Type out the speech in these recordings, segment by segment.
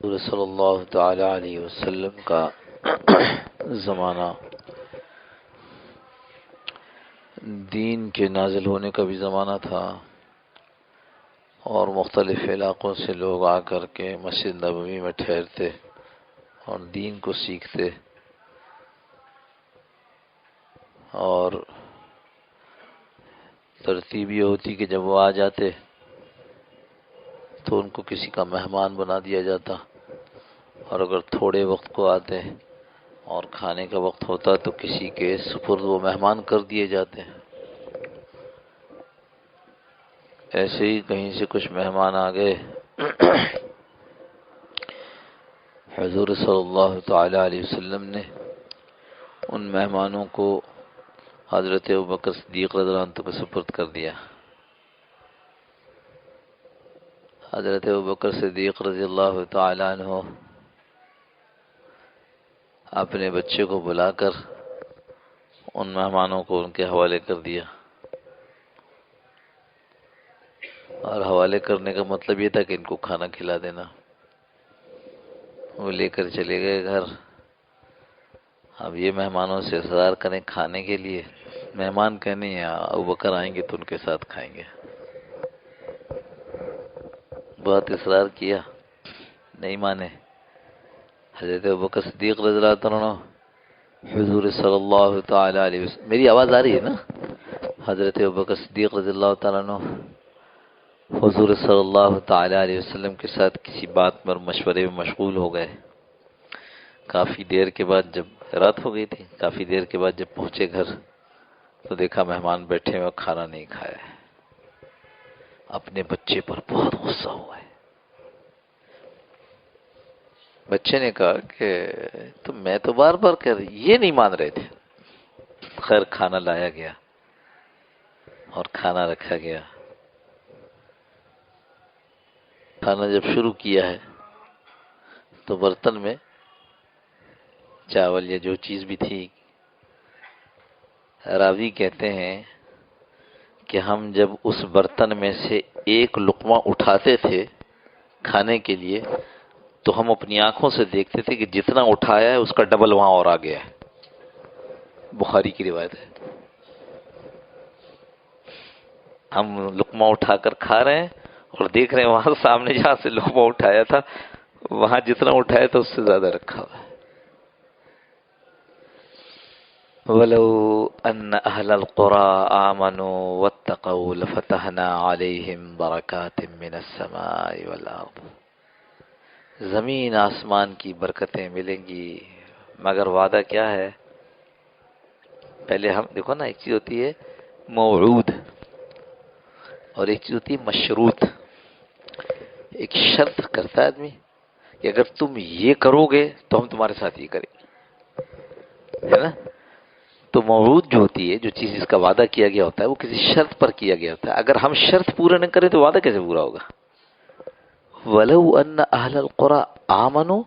حضور صلی اللہ تعالی علیہ وسلم کا زمانہ دین کے نازل ہونے کا بھی زمانہ تھا، اور مختلف علاقوں سے لوگ آ کر کے مسجد نبوی میں ٹھہرتے اور دین کو سیکھتے، اور ترتیب یہ ہوتی کہ جب وہ آ جاتے تو ان کو کسی کا مہمان بنا دیا جاتا، اور اگر تھوڑے وقت کو آتے اور کھانے کا وقت ہوتا تو کسی کے سپرد وہ مہمان کر دیے جاتے۔ ایسے ہی کہیں سے کچھ مہمان آ گئے، حضور صلی اللہ تعالی علیہ وسلم نے ان مہمانوں کو حضرت ابوبکر صدیق رضی اللہ عنہ کو سپرد کر دیا۔ حضرت ابوبکر صدیق رضی اللہ تعالی عنہ اپنے بچے کو بلا کر ان مہمانوں کو ان کے حوالے کر دیا، اور حوالے کرنے کا مطلب یہ تھا کہ ان کو کھانا کھلا دینا۔ وہ لے کر چلے گئے گھر۔ اب یہ مہمانوں سے اصرار کریں کھانے کے لیے، مہمان کہنے ہیں ابوبکر آئیں گے تو ان کے ساتھ کھائیں گے۔ بہت اصرار کیا، نہیں مانے۔ حضرت ابوبکر صدیق رضی اللہ عنہ حضور صلی اللہ تعالی علیہ وسلم، میری آواز آ رہی ہے نا؟ حضرت ابوبکر صدیق رضی اللہ تعالیٰ عنہ حضور صلی اللہ تعالی علیہ وسلم کے ساتھ کسی بات پر مشورے میں مشغول ہو گئے۔ کافی دیر کے بعد جب رات ہو گئی تھی، کافی دیر کے بعد جب پہنچے گھر تو دیکھا مہمان بیٹھے ہوئے کھانا نہیں کھایا ہے۔ اپنے بچے پر بہت غصہ ہوا ہے۔ بچے نے کہا کہ میں تو بار بار کہہ رہی، یہ نہیں مان رہے تھے۔ خیر کھانا لایا گیا اور کھانا رکھا گیا۔ کھانا جب شروع کیا ہے تو برتن میں چاول یا جو چیز بھی تھی، راوی کہتے ہیں کہ ہم جب اس برتن میں سے ایک لقمہ اٹھاتے تھے کھانے کے لیے تو ہم اپنی آنکھوں سے دیکھتے تھے کہ جتنا اٹھایا ہے اس کا ڈبل وہاں اور آ گیا ہے۔ بخاری کی روایت ہے۔ ہم لقمہ اٹھا کر کھا رہے ہیں اور دیکھ رہے ہیں وہاں سامنے جہاں سے لقمہ اٹھایا تھا وہاں جتنا اٹھایا تھا اس سے زیادہ رکھا ہوا ہے۔ وَلَوْ أَنَّ أَهْلَ الْقُرَىٰ آمَنُوا وَاتَّقَوْا لَفَتَحْنَا عَلَيْهِمْ بَرَكَاتٍ مِّنَ السَّمَاءِ وَالْأَرْضِ۔ زمین آسمان کی برکتیں ملیں گی، مگر وعدہ کیا ہے؟ پہلے ہم دیکھو نا، ایک چیز ہوتی ہے موعود اور ایک چیز ہوتی ہے مشروط۔ ایک شرط کرتا ہے آدمی کہ اگر تم یہ کرو گے تو ہم تمہارے ساتھ یہ کریں گے، ہے نا؟ تو موعود جو ہوتی ہے، جو چیز اس کا وعدہ کیا گیا ہوتا ہے، وہ کسی شرط پر کیا گیا ہوتا ہے۔ اگر ہم شرط پورا نہ کریں تو وعدہ کیسے پورا ہوگا؟ وَلَوْ أَنَّ أَهْلَ الْقُرَىٰ آمَنُوا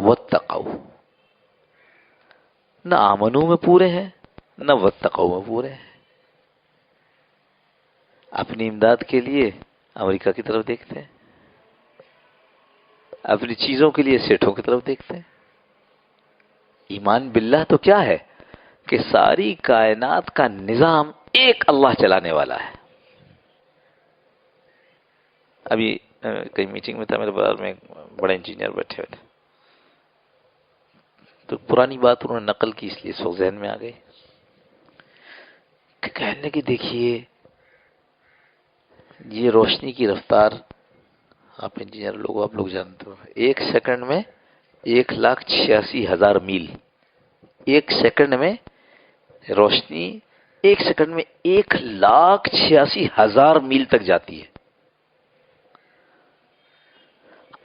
وَاتَّقَوْا، نہ آمنو میں پورے ہیں نہ واتقوا میں پورے ہیں۔ اپنی امداد کے لیے امریکہ کی طرف دیکھتے ہیں، اپنی چیزوں کے لیے سیٹھوں کی طرف دیکھتے ہیں۔ ایمان باللہ تو کیا ہے کہ ساری کائنات کا نظام ایک اللہ چلانے والا ہے۔ ابھی کئی میٹنگ میں تھا، میرے بغل میں ایک بڑے انجینئر بیٹھے ہوئے تھے، تو پرانی بات انہوں نے نقل کی، اس لیے سو ذہن میں آ گئی کہ کہنے کہ دیکھیے یہ روشنی کی رفتار، آپ انجینئر لوگ آپ لوگ جانتے ہو، ایک سیکنڈ میں 1,86,000 میل۔ ایک سیکنڈ میں روشنی ایک سیکنڈ میں 1,86,000 میل تک جاتی ہے۔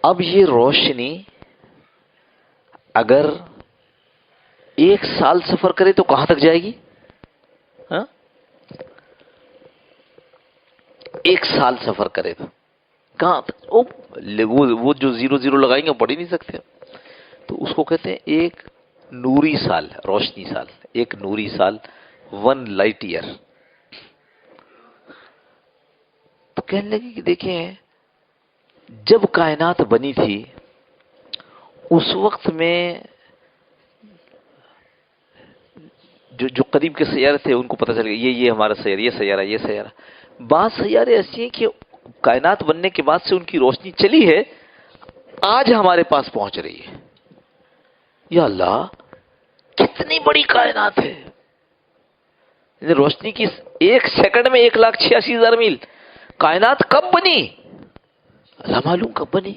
اب یہ روشنی اگر 1 سال سفر کرے تو کہاں تک جائے گی؟ 1 سال سفر کرے تو کہاں تک؟ وہ جو 0 لگائیں گے پڑھ ہی نہیں سکتے، تو اس کو کہتے ہیں ایک نوری سال، روشنی سال، ایک نوری سال، 1 لائٹ ایئر۔ تو کہنے لگے کہ دیکھیں جب کائنات بنی تھی اس وقت میں جو قریب کے سیارے تھے ان کو پتہ چل گیا یہ ہمارا سیارہ، یہ سیارہ، یہ سیارہ۔ بعض سیارے ایسی ہیں کہ کائنات بننے کے بعد سے ان کی روشنی چلی ہے، آج ہمارے پاس پہنچ رہی ہے۔ یا اللہ، کتنی بڑی کائنات ہے! روشنی کی ایک سیکنڈ میں 1,86,000 میل۔ کائنات کب بنی؟ اللہ معلوم کب بنی،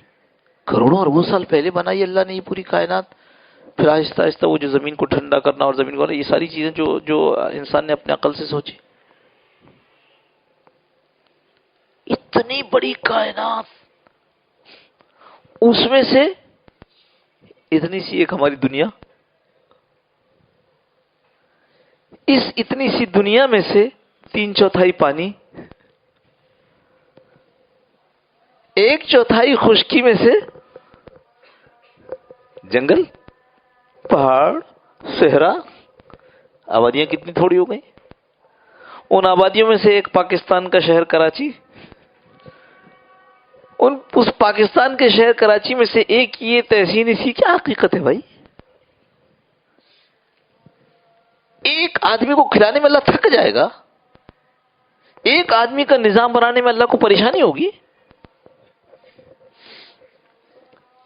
کروڑوں اربوں سال پہلے بنائی اللہ نے یہ پوری کائنات۔ پھر آہستہ آہستہ وہ جو زمین کو ٹھنڈا کرنا اور زمین کو، یہ ساری چیزیں جو انسان نے اپنے عقل سے سوچی۔ اتنی بڑی کائنات، اس میں سے اتنی سی ایک ہماری دنیا، اس اتنی سی دنیا میں سے 3/4 پانی، 1/4 خشکی میں سے جنگل، پہاڑ، صحرا۔ آبادیاں کتنی تھوڑی ہو گئی۔ ان آبادیوں میں سے ایک پاکستان کا شہر کراچی، اس پاکستان کے شہر کراچی میں سے ایک یہ تحسین، اسی کیا حقیقت ہے بھائی؟ ایک آدمی کو کھلانے میں اللہ تھک جائے گا؟ ایک آدمی کا نظام بنانے میں اللہ کو پریشانی ہوگی؟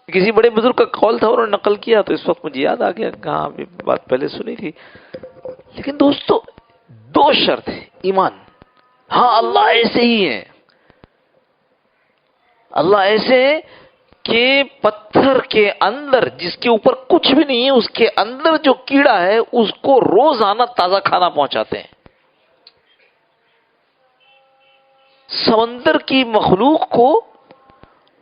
کسی بڑے بزرگ کا قول تھا، انہوں نے نقل کیا تو اس وقت مجھے یاد آ گیا، کہاں بات پہلے سنی تھی۔ لیکن دوستو، 2 شرط ہے ایمان۔ ہاں، اللہ ایسے ہی ہے، اللہ ایسے ہے کہ پتھر کے اندر جس کے اوپر کچھ بھی نہیں ہے، اس کے اندر جو کیڑا ہے اس کو روزانہ تازہ کھانا پہنچاتے ہیں۔ سمندر کی مخلوق کو،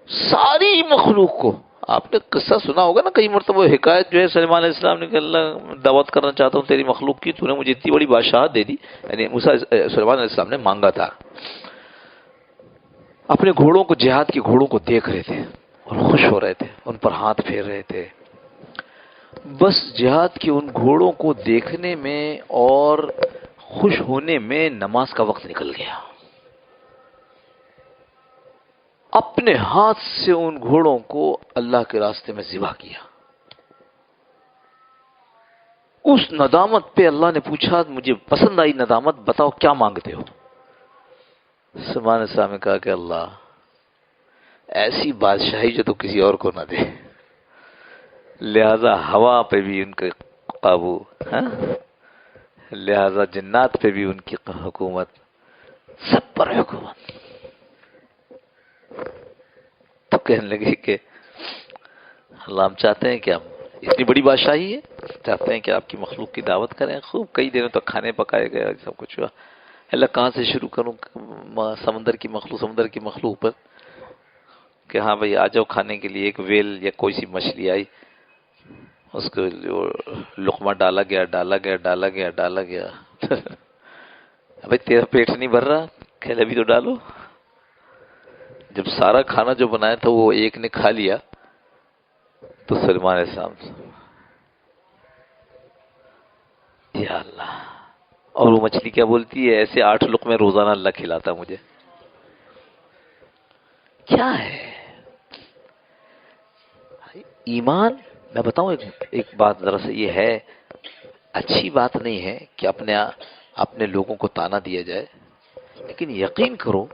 ساری مخلوق کو، آپ نے قصہ سنا ہوگا نا کئی مرتبہ، حکایت جو ہے سلیمان علیہ السلام نے کہ اللہ دعوت کرنا چاہتا ہوں تیری مخلوق کی، تو نے مجھے اتنی بڑی بادشاہت دے دی۔ یعنی سلیمان علیہ السلام نے مانگا تھا، اپنے گھوڑوں کو، جہاد کے گھوڑوں کو دیکھ رہے تھے اور خوش ہو رہے تھے، ان پر ہاتھ پھیر رہے تھے۔ بس جہاد کے ان گھوڑوں کو دیکھنے میں اور خوش ہونے میں نماز کا وقت نکل گیا۔ اپنے ہاتھ سے ان گھوڑوں کو اللہ کے راستے میں ذبح کیا۔ اس ندامت پہ اللہ نے پوچھا، مجھے پسند آئی ندامت، بتاؤ کیا مانگتے ہو؟ سلیمان علیہ السلام نے کہا کہ اللہ، ایسی بادشاہی جو تو کسی اور کو نہ دے، لہذا ہوا پہ بھی ان کے قابو، لہذا جنات پہ بھی ان کی حکومت، سب پر حکومت۔ تو کہنے لگے کہ اللہ، ہم چاہتے ہیں کہ ہم اتنی بڑی بادشاہی ہے، چاہتے ہیں کہ آپ کی مخلوق کی دعوت کریں، خوب کئی دنوں تک کھانے پکائے گئے، سب کچھ ہوا۔ اللہ، کہاں سے شروع کروں؟ سمندر کی مخلوق پر کہ ہاں بھئی آ جاؤ کھانے کے لیے۔ ایک ویل یا کوئی سی مچھلی آئی، اس کو لقمہ ڈالا گیا بھئی تیرا پیٹ نہیں بھر رہا؟ کہ ابھی تو ڈالو۔ جب سارا کھانا جو بنایا تھا وہ ایک نے کھا لیا تو سلیمان علیہ السلام، یا اللہ، اور وہ مچھلی کیا بولتی ہے؟ ایسے 8 لقمے روزانہ اللہ کھلاتا مجھے۔ کیا ہے ایمان؟ میں بتاؤں ایک بات، ذرا سے یہ ہے، اچھی بات نہیں ہے کہ اپنے لوگوں کو تانا دیا جائے، لیکن یقین کرو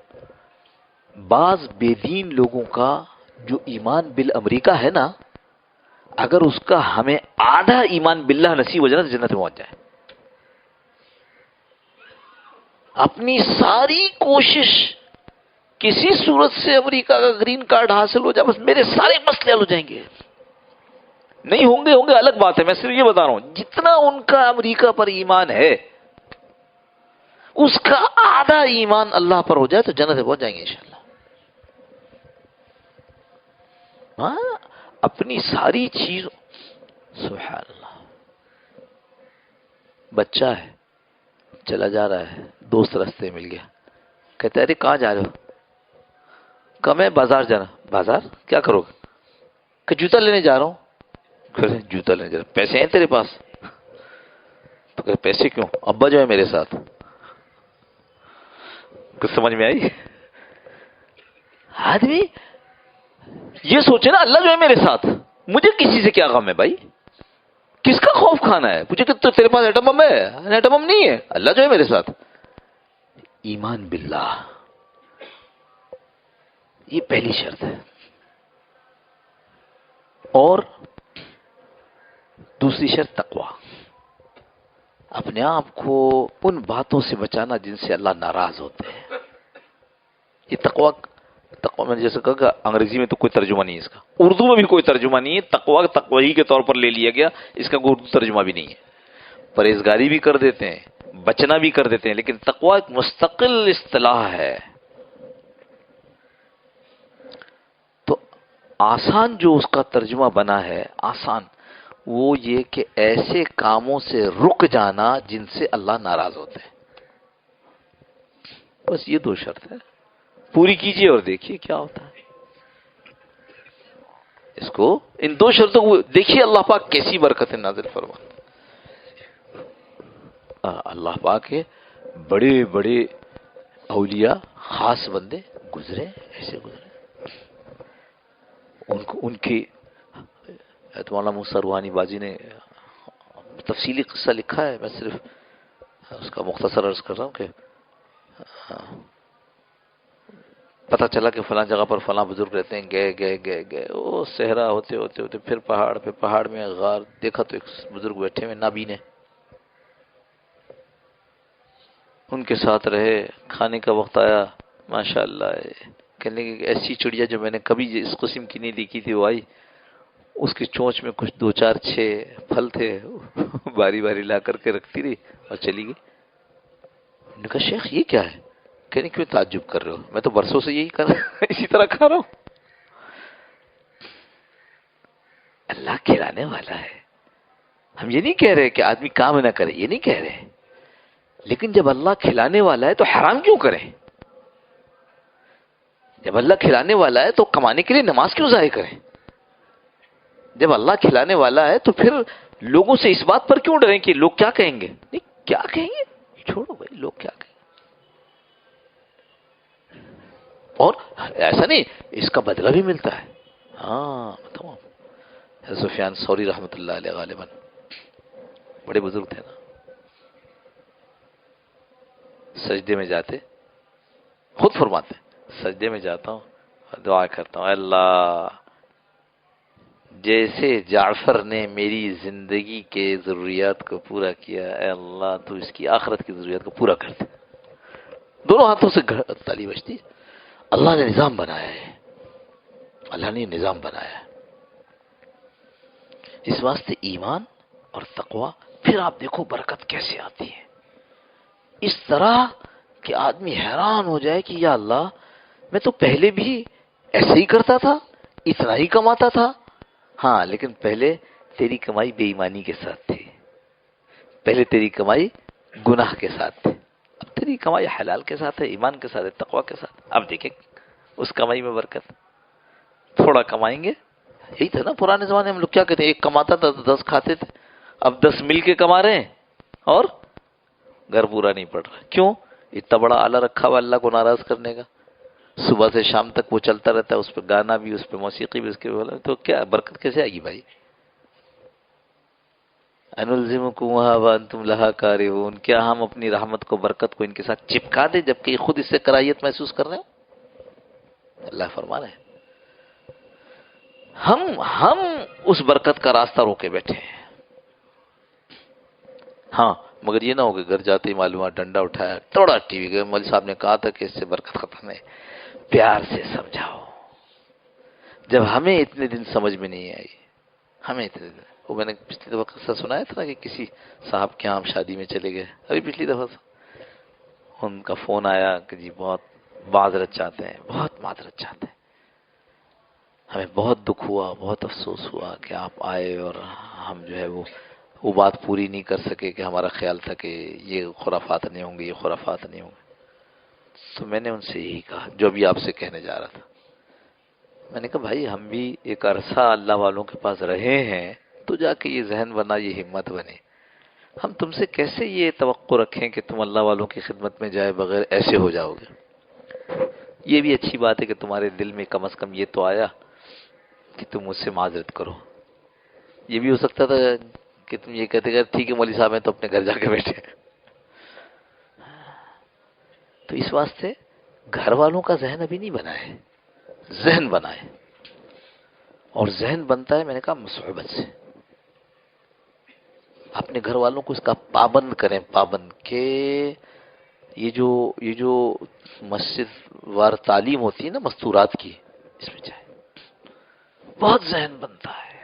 بعض بے دین لوگوں کا جو ایمان بالامریکہ ہے نا، اگر اس کا ہمیں آدھا ایمان باللہ نصیب ہو جائے تو جنت میں پہنچ جائے۔ اپنی ساری کوشش، کسی صورت سے امریکہ کا گرین کارڈ حاصل ہو جائے، بس میرے سارے مسئلے حل ہو جائیں گے۔ نہیں ہوں گے الگ بات ہے، میں صرف یہ بتا رہا ہوں، جتنا ان کا امریکہ پر ایمان ہے اس کا آدھا ایمان اللہ پر ہو جائے تو جنت میں پہنچ جائیں گے انشاءاللہ۔ ہاں، اپنی ساری چیز، سبحان اللہ۔ بچہ ہے، چلا جا رہا ہے، دوست راستے مل گیا، کہتا ہے ارے کہاں جا رہے ہو؟ کہا میں بازار جانا۔ بازار کیا کرو گے؟ کہ جوتا لینے جا رہا ہوں۔ جوتا لینے جا رہا ہوں، پیسے ہیں تیرے پاس؟ تو کہ پیسے کیوں؟ ابا جو ہے میرے ساتھ۔ کچھ سمجھ میں آئی؟ آدمی یہ سوچے نا، اللہ جو ہے میرے ساتھ، مجھے کسی سے کیا غم ہے بھائی؟ کس کا خوف کھانا ہے؟ مجھے کہ تو تیرے پاس ایٹم بم ہے؟ ایٹم بم نہیں ہے، اللہ جو ہے میرے ساتھ. ایمان باللہ، یہ پہلی شرط ہے. اور دوسری شرط تقوی، اپنے آپ کو ان باتوں سے بچانا جن سے اللہ ناراض ہوتے ہیں. یہ تقوی میں نے جیسے کہا کہ انگریزی میں تو کوئی ترجمہ نہیں ہے اس کا، اردو میں بھی کوئی ترجمہ نہیں ہے. تقوی تقوی کے طور پر لے لیا گیا، اس کا کوئی اردو ترجمہ بھی نہیں ہے. پرہیزگاری بھی کر دیتے ہیں، بچنا بھی کر دیتے ہیں، لیکن تقوی ایک مستقل اصطلاح ہے. تو آسان جو اس کا ترجمہ بنا ہے، آسان وہ یہ کہ ایسے کاموں سے رک جانا جن سے اللہ ناراض ہوتے ہیں. بس یہ دو شرط ہے، پوری کیجئے اور دیکھیے کیا ہوتا ہے. اس کو ان دو شرطوں کو دیکھیے اللہ پاک کیسی برکت نازل فرما. اللہ پاک کے بڑے بڑے اولیاء، خاص بندے گزرے، ایسے گزرے. ان کی مولانا موسیٰ روحانی بازی نے تفصیلی قصہ لکھا ہے، میں صرف اس کا مختصر عرض کر رہا ہوں کہ پتہ چلا کہ فلاں جگہ پر فلاں بزرگ رہتے ہیں، گئے وہ صحرا ہوتے ہوتے ہوتے پھر پہاڑ میں غار دیکھا تو ایک بزرگ بیٹھے ہوئے نابینے. ان کے ساتھ رہے، کھانے کا وقت آیا، ماشاءاللہ کہنے کہ ایسی چڑیا جو میں نے کبھی اس قسم کی نہیں دیکھی تھی وہ آئی. اس کی چونچ میں کچھ 2 4 6 پھل تھے، باری باری لا کر کے رکھتی رہی اور چلی گئی. میں نے کہا شیخ یہ کیا ہے؟ کہنے کیوں تعجب کر رہے ہو؟ میں تو برسوں سے یہی کر اسی طرح کھا رہا ہوں. اللہ کھلانے والا ہے. ہم یہ نہیں کہہ رہے کہ آدمی کام نہ کرے، یہ نہیں کہہ رہے، لیکن جب اللہ کھلانے والا ہے تو حرام کیوں کریں؟ جب اللہ کھلانے والا ہے تو کمانے کے لیے نماز کیوں ضائع کریں؟ جب اللہ کھلانے والا ہے تو پھر لوگوں سے اس بات پر کیوں ڈریں کہ لوگ کیا کہیں گے؟ نہیں، کیا کہیں گے چھوڑو بھائی، لوگ کیا کہیں گے. اور ایسا نہیں، اس کا بدلہ بھی ملتا ہے. ہاں تمام. سفیان ثوری رحمۃ اللہ علیہ غالباً بڑے بزرگ تھے نا، سجدے میں جاتے خود فرماتے ہیں سجدے میں جاتا ہوں دعا کرتا ہوں، اے اللہ جیسے جعفر نے میری زندگی کے ضروریات کو پورا کیا، اے اللہ تو اس کی آخرت کی ضروریات کو پورا کر دے. دونوں ہاتھوں سے تالی بجتی ہے. اللہ نے نظام بنایا ہے، اللہ نے نظام بنایا ہے. اس واسطے ایمان اور تقوی، پھر آپ دیکھو برکت کیسے آتی ہے. اس طرح کہ آدمی حیران ہو جائے کہ یا اللہ میں تو پہلے بھی ایسے ہی کرتا تھا، اتنا ہی کماتا تھا. ہاں لیکن پہلے تیری کمائی بے ایمانی کے ساتھ تھی، پہلے تیری کمائی گناہ کے ساتھ تھی، اب تیری کمائی حلال کے ساتھ ہے، ایمان کے ساتھ ہے، تقوی کے ساتھ. اب دیکھیں اس کمائی میں برکت. تھوڑا کمائیں گے، یہی تھا نا پرانے زمانے میں ہم لوگ کیا کہتے ہیں، ایک کماتا تھا تو 10 کھاتے تھے. اب 10 مل کے کما رہے ہیں اور گھر پورا نہیں پڑ رہا. کیوں؟ اتنا بڑا آلہ رکھا ہوا اللہ کو ناراض کرنے کا، صبح سے شام تک وہ چلتا رہتا ہے، اس پہ گانا بھی، اس پہ موسیقی بھی، اس کے بولا تو کیا برکت کیسے آئے گی بھائی؟ انلزمکمھا وانتم لھا کارہون، کیا ہم اپنی رحمت کو، برکت کو ان کے ساتھ چپکا دیں جبکہ یہ خود اس سے کراہیت محسوس کر رہے ہیں؟ اللہ فرما رہے ہیں ہم اس برکت کا راستہ روکے بیٹھے ہیں. ہاں مگر یہ نہ ہو کہ گھر جاتے ہی معلومات ڈنڈا اٹھایا توڑا ٹی وی. مولوی صاحب نے کہا تھا کہ اس سے برکت ختم ہے. پیار سے سمجھاؤ. جب ہمیں اتنے دن سمجھ میں نہیں آئی، ہمیں اتنے دن، وہ میں نے پچھلی دفعہ قصہ سنایا تھا نا کہ کسی صاحب کے ہم شادی میں چلے گئے، ابھی پچھلی دفعہ ان کا فون آیا کہ جی بہت معذرت چاہتے ہیں، بہت معذرت چاہتے ہیں. ہمیں بہت دکھ ہوا، بہت افسوس ہوا کہ آپ آئے اور ہم جو ہے وہ بات پوری نہیں کر سکے کہ ہمارا خیال تھا کہ یہ خرافات نہیں ہوں گے، یہ خرافات نہیں ہوں گے. تو میں نے ان سے یہی کہا جو ابھی آپ سے کہنے جا رہا تھا. میں نے کہا بھائی ہم بھی ایک عرصہ اللہ والوں کے پاس رہے ہیں تو جا کے یہ ذہن بنا، یہ ہمت بنے. ہم تم سے کیسے یہ توقع رکھیں کہ تم اللہ والوں کی خدمت میں جائے بغیر ایسے ہو جاؤ گے. یہ بھی اچھی بات ہے کہ تمہارے دل میں کم از کم یہ تو آیا کہ تم مجھ سے معذرت کرو. یہ بھی ہو سکتا تھا کہ تم یہ کہتے کہ ٹھیک ہے مولوی صاحب ہیں تو اپنے گھر جا کے بیٹھے. تو اس واسطے گھر والوں کا ذہن ابھی نہیں بنا ہے، ذہن بنا ہے. اور ذہن بنتا ہے میں نے کہا صحبت سے. اپنے گھر والوں کو اس کا پابند کریں، پابند کہ یہ جو مسجد وار تعلیم ہوتی ہے نا مستورات کی، اس میں جائے. بہت ذہن بنتا ہے.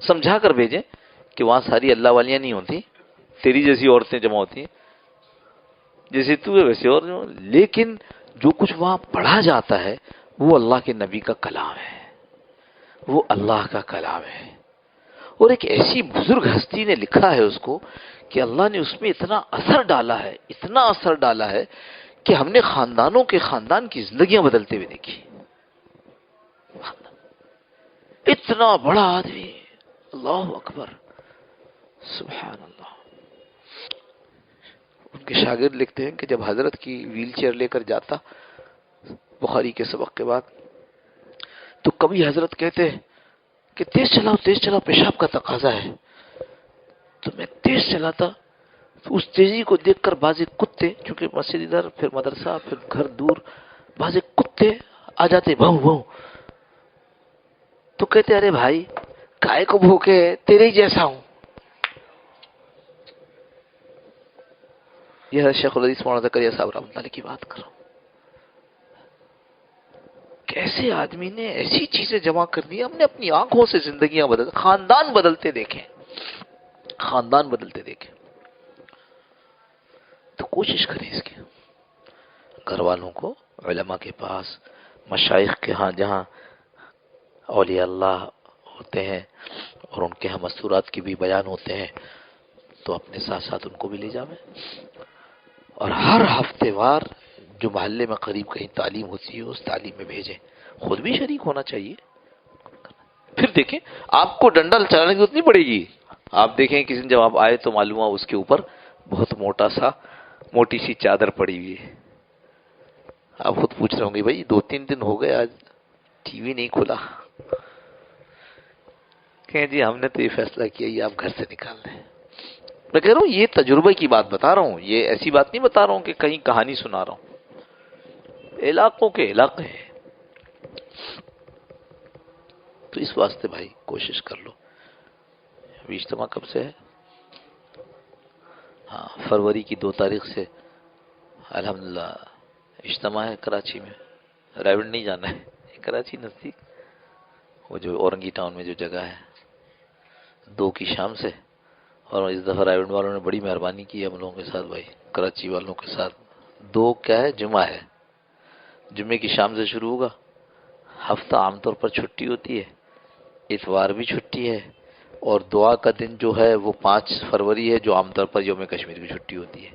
سمجھا کر بھیجیں کہ وہاں ساری اللہ والیاں نہیں ہوتی، تیری جیسی عورتیں جمع ہوتی ہیں، جیسے تو ہے ویسے اور. لیکن جو کچھ وہاں پڑھا جاتا ہے وہ اللہ کے نبی کا کلام ہے، وہ اللہ کا کلام ہے. اور ایک ایسی بزرگ ہستی نے لکھا ہے اس کو کہ اللہ نے اس میں اتنا اثر ڈالا ہے، اتنا اثر ڈالا ہے کہ ہم نے خاندانوں کے خاندان کی زندگیاں بدلتے ہوئے دیکھی. اتنا بڑا آدمی، اللہ اکبر، سبحان اللہ. ان کے شاگرد لکھتے ہیں کہ جب حضرت کی ویل چیئر لے کر جاتا بخاری کے سبق کے بعد، تو کبھی حضرت کہتے کہ تیز چلاؤ پیشاب کا تقاضا ہے. تو میں تیز چلاتا تو اس تیزی کو دیکھ کر بعض کتے، چونکہ مسجد ادھر پھر مدرسہ پھر گھر دور، بعض کتے آ جاتے بھاؤ بھاؤ. تو کہتے ارے بھائی کائے کو بھوکے، تیرے ہی جیسا ہوں. یہ حضرت شیخ الحدیث مولانا زکریا صاحب رحمۃ اللہ علیہ کی بات کر رہا ہوں. کیسے آدمی نے ایسی چیزیں جمع کر دی، ہم نے اپنی آنکھوں سے زندگیاں بدل، خاندان بدلتے دیکھیں، خاندان بدلتے دیکھیں. تو کوشش کریں اس کی، گھر والوں کو علماء کے پاس، مشائخ کے ہاں جہاں اولیاء اللہ ہوتے ہیں اور ان کے ہاں مستورات کی بھی بیان ہوتے ہیں، تو اپنے ساتھ ساتھ ان کو بھی لے جاویں. اور ہر ہفتے وار جو محلے میں قریب کہیں تعلیم ہوتی ہے اس تعلیم میں بھیجیں، خود بھی شریک ہونا چاہیے. پھر دیکھیں آپ کو ڈنڈا چلانے کی ضرورت نہیں پڑے گی. آپ دیکھیں کسی دن جب آپ آئے تو معلوم ہوا اس کے اوپر بہت موٹی سی چادر پڑی ہوئی ہے. آپ خود پوچھ رہے ہوں گے بھائی 2-3 دن ہو گئے آج ٹی وی نہیں کھلا. کہیں جی ہم نے تو یہ فیصلہ کیا یہ آپ گھر سے نکال دیں. میں کہہ رہا ہوں یہ تجربے کی بات بتا رہا ہوں، یہ ایسی بات نہیں بتا رہا ہوں کہ کہیں کہانی سنا رہا ہوں. علاقوں کے علاقے ہیں. تو اس واسطے بھائی کوشش کر لو. ابھی اجتماع کب سے ہے؟ ہاں فروری کی 2 تاریخ سے الحمدللہ اجتماع ہے کراچی میں. رائے نہیں جانا ہے، کراچی نزدیک وہ جو اورنگی ٹاؤن میں جو جگہ ہے، 2 کی شام سے. اور اس دفعہ رائے والوں نے بڑی مہربانی کی ہم لوگوں کے ساتھ بھائی، کراچی والوں کے ساتھ. 2 کیا ہے، جمعہ ہے، جمعے کی شام سے شروع ہوگا. ہفتہ عام طور پر چھٹی ہوتی ہے، اتوار بھی چھٹی ہے، اور دعا کا دن جو ہے وہ 5 فروری ہے جو عام طور پر یوم کشمیر کی چھٹی ہوتی ہے.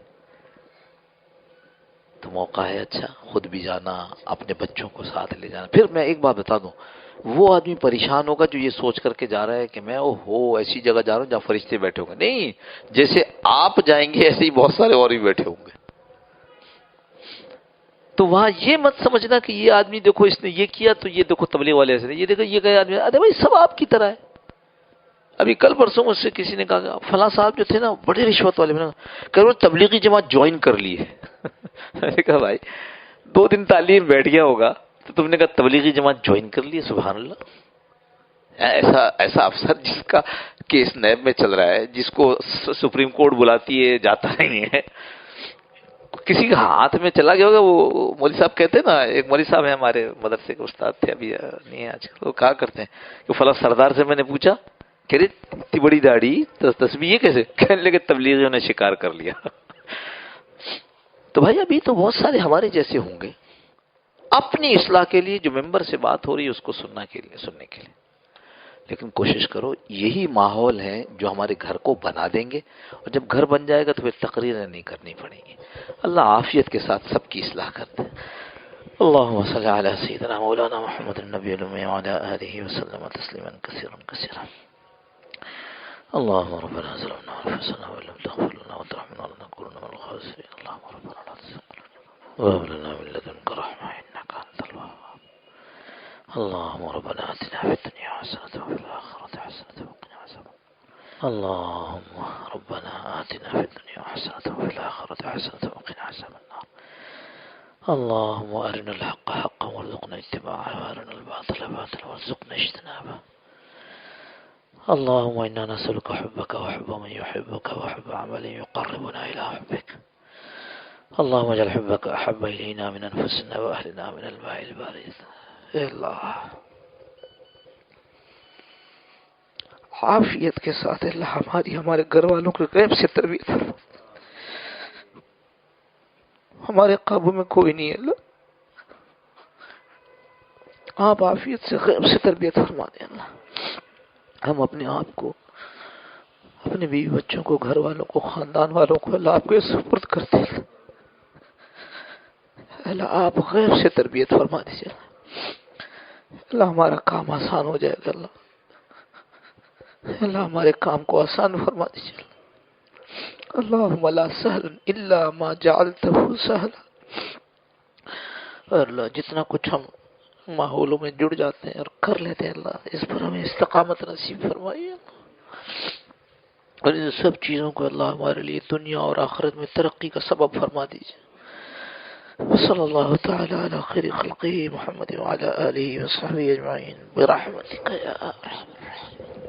تو موقع ہے اچھا، خود بھی جانا، اپنے بچوں کو ساتھ لے جانا. پھر میں ایک بات بتا دوں، وہ آدمی پریشان ہوگا جو یہ سوچ کر کے جا رہا ہے کہ میں ایسی جگہ جا رہا ہوں جہاں فرشتے بیٹھے ہوں گے. نہیں، جیسے آپ جائیں گے ایسے ہی بہت سارے اور بھی بیٹھے ہوں گے. تو وہاں یہ مت سمجھنا کہ یہ آدمی دیکھو اس نے یہ کیا تو یہ دیکھو تبلیغ والے ایسے نہیں، یہ دیکھو یہ گئے آدمی، ارے بھائی سب آپ کی طرح ہے. ابھی کل پرسوں مجھ سے کسی نے کہا فلاں صاحب جو تھے نا بڑے رشوت والے، میں نے کہا تبلیغی جماعت جوائن کر لی ہے. میں نے کہا بھائی 2 دن تعلیم بیٹھ گیا ہوگا تو تم نے کہا تبلیغی جماعت جوائن کر لی ہے. سبحان اللہ. ایسا افسر جس کا کیس نیب میں چل رہا ہے، جس کو سپریم کورٹ بلاتی ہے جاتا نہیں ہے، کسی کے ہاتھ میں چلا گیا ہوگا. وہ مولوی صاحب کہتے ہیں نا، ایک مولوی صاحب ہیں ہمارے مدرسے کے استاد تھے، ابھی نہیں ہے آج کل، وہ کہا کرتے ہیں کہ فلاں سردار سے میں نے پوچھا کہ رے اتنی بڑی داڑھی تسبیح یہ کیسے، کہنے لگے تبلیغیوں نے شکار کر لیا. تو بھائی ابھی تو بہت سارے ہمارے جیسے ہوں گے اپنی اصلاح کے لیے جو ممبر سے بات ہو رہی ہے اس کو سننے کے لیے. لیکن کوشش کرو یہی ماحول ہے جو ہمارے گھر کو بنا دیں گے، اور جب گھر بن جائے گا تو پھر تقریریں نہیں کرنی پڑیں گی. اللہ عافیت کے ساتھ سب کی اصلاح کرتے ہیں. اللهم صل على سيدنا مولانا محمد النبي الأمي وعلى آله وسلم تسليما كثيرا كثيرا. اللهم ربنا ظلمنا أنفسنا وإن لم تغفر لنا وترحمنا لنكونن من الخاسرين. اللهم ربنا لا تزغ قلوبنا وهب لنا من لدنك رحمة إنك أنت الوهاب. اللهم ربنا آتنا في الدنيا حسنة وفي الآخرة حسنة وقنا عذاب اللهم ربنا آتنا في الدنيا حسنة وفي الآخرة حسنة وقنا عذاب النار. اللهم أرنا الحق حقا وارزقنا اتباعه وأرنا الباطل باطلا وارزقنا اجتنابه. اللهم إنا نسألك حبك وحب من يحبك وحب عمل يقربنا إلى حبك. اللهم اجعل حبك أحب إلينا من أنفسنا وأهلنا من الماء البارد. اے اللہ عافیت کے ساتھ اللہ ہمارے گھر والوں کے غیب سے تربیت فرما. ہمارے قابو میں کوئی نہیں ہے اللہ. آپ عافیت سے غیب سے تربیت فرما دیں اللہ. ہم اپنے آپ کو، اپنے بیوی بچوں کو، گھر والوں کو، خاندان والوں کو اللہ آپ کے سپرد کرتے ہیں. اللہ آپ غیب سے تربیت فرما دیجیے اللہ. ہمارا کام آسان ہو جائے گا اللہ. اللہ ہمارے کام کو آسان فرما دیجیے اللہم لا سہل الا ما جعلتہ سہلا. اللہ جتنا کچھ ہم ماحولوں میں جڑ جاتے ہیں اور کر لیتے ہیں اللہ، اس پر ہمیں استقامت نصیب فرمائیے اور ان سب چیزوں کو اللہ ہمارے لیے دنیا اور آخرت میں ترقی کا سبب فرما دیجیے. وصلی اللہ تعالی علی خیر خلقہ محمد وعلی آلہ وصحبہ اجمعین برحمتک یا ارحم الراحمین.